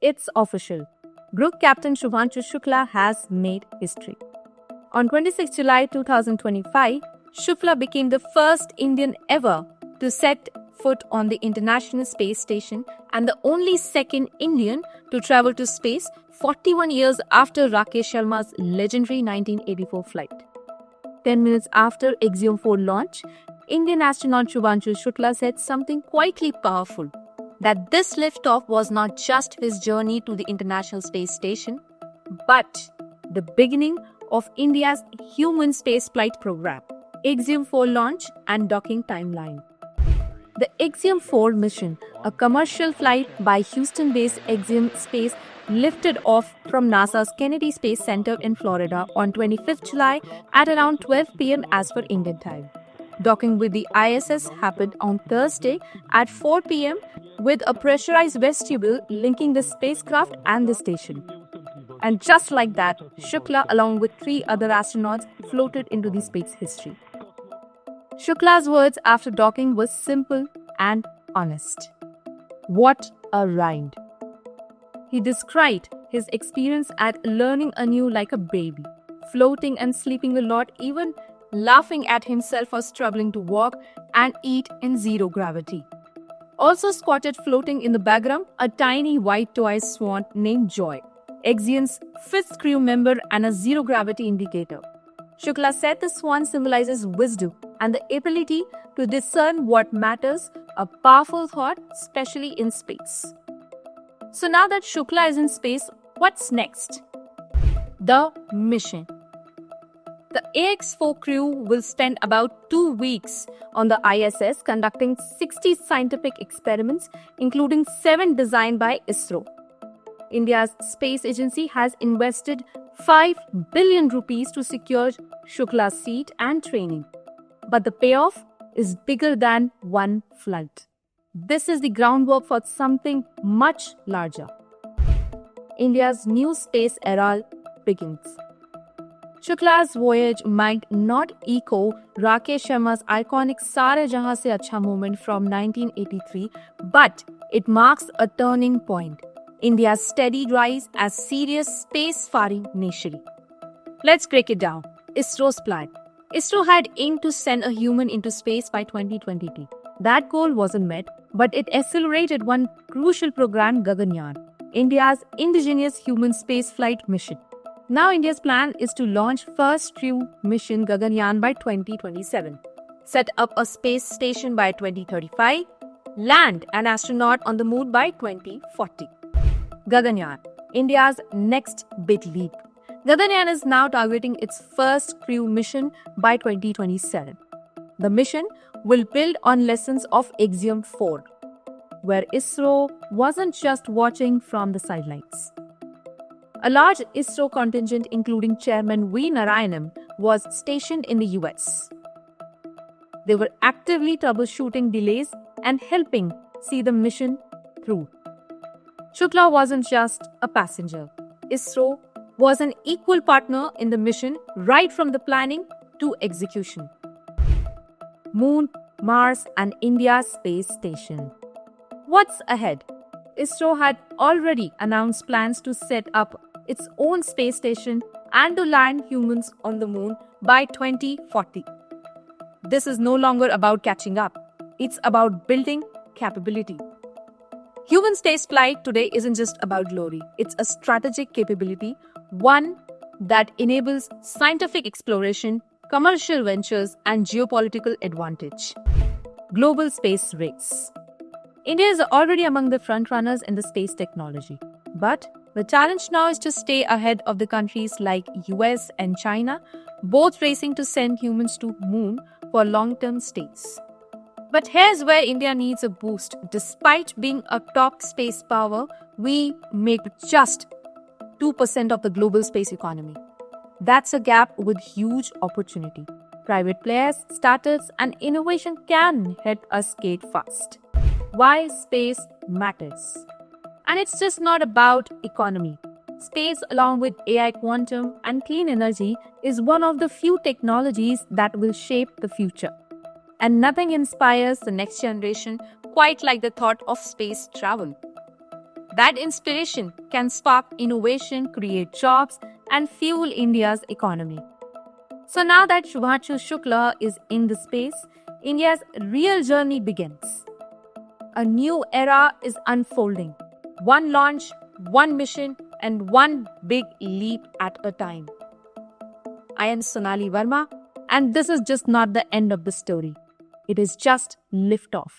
It's official. Group Captain Shubhanshu Shukla has made history. On 26 July 2025, Shukla became the first Indian ever to set foot on the International Space Station and the only second Indian to travel to space 41 years after Rakesh Sharma's legendary 1984 flight. 10 minutes after Axiom 4 launch, Indian astronaut Shubhanshu Shukla said something quietly powerful, that this liftoff was not just his journey to the International Space Station, but the beginning of India's human spaceflight program, Axiom 4 launch and docking timeline. The Axiom 4 mission, a commercial flight by Houston-based Axiom Space, lifted off from NASA's Kennedy Space Center in Florida on 25th July at around 12 p.m. as per Indian time. Docking with the ISS happened on Thursday at 4 p.m. with a pressurized vestibule linking the spacecraft and the station. And just like that, Shukla, along with 3 other astronauts, floated into the space history. Shukla's words after docking were simple and honest. What a ride! He described his experience at learning anew like a baby, floating and sleeping a lot, even laughing at himself for struggling to walk and eat in zero gravity. Also squatted floating in the background, a tiny white toy swan named Joy, Axiom's 5th crew member and a zero gravity indicator. Shukla said the swan symbolizes wisdom and the ability to discern what matters, a powerful thought, especially in space. So now that Shukla is in space, what's next? The mission. The AX-4 crew will spend about 2 weeks on the ISS conducting 60 scientific experiments, including 7 designed by ISRO. India's space agency has invested 5 billion rupees to secure Shukla's seat and training. But the payoff is bigger than one flight. This is the groundwork for something much larger. India's new space era begins. Shukla's voyage might not echo Rakesh Sharma's iconic Saare Jahan Se Acha moment from 1983, but it marks a turning point. India's steady rise as serious space-faring nation. Let's break it down. ISRO's plan. ISRO had aimed to send a human into space by 2022. That goal wasn't met, but it accelerated one crucial program, Gaganyaan, India's indigenous human spaceflight mission. Now India's plan is to launch first true mission Gaganyaan by 2027, set up a space station by 2035, land an astronaut on the moon by 2040. Gaganyaan, India's next big leap. Gaganyaan is now targeting its first crew mission by 2027. The mission will build on lessons of Axiom 4, where ISRO wasn't just watching from the sidelines. A large ISRO contingent, including Chairman V. Narayanan, was stationed in the US. They were actively troubleshooting delays and helping see the mission through. Shukla wasn't just a passenger. ISRO was an equal partner in the mission right from the planning to execution. Moon, Mars, and India's space station. What's ahead? ISRO had already announced plans to set up its own space station and to land humans on the moon by 2040. This is no longer about catching up. It's about building capability. Human spaceflight today isn't just about glory. It's a strategic capability, one that enables scientific exploration, commercial ventures, and geopolitical advantage. Global space race. India is already among the frontrunners in the space technology. But the challenge now is to stay ahead of the countries like US and China, both racing to send humans to moon for long-term stays. But here's where India needs a boost. Despite being a top space power, we make just 2% of the global space economy. That's a gap with huge opportunity. Private players, startups, and innovation can help us skate fast. Why space matters. And it's just not about economy. Space, along with AI, quantum, and clean energy, is one of the few technologies that will shape the future. And nothing inspires the next generation quite like the thought of space travel. That inspiration can spark innovation, create jobs, and fuel India's economy. So now that Shubhranshu Shukla is in the space, India's real journey begins. A new era is unfolding. One launch, one mission, and one big leap at a time. I am Sonali Verma, and this is just not the end of the story. It is just liftoff.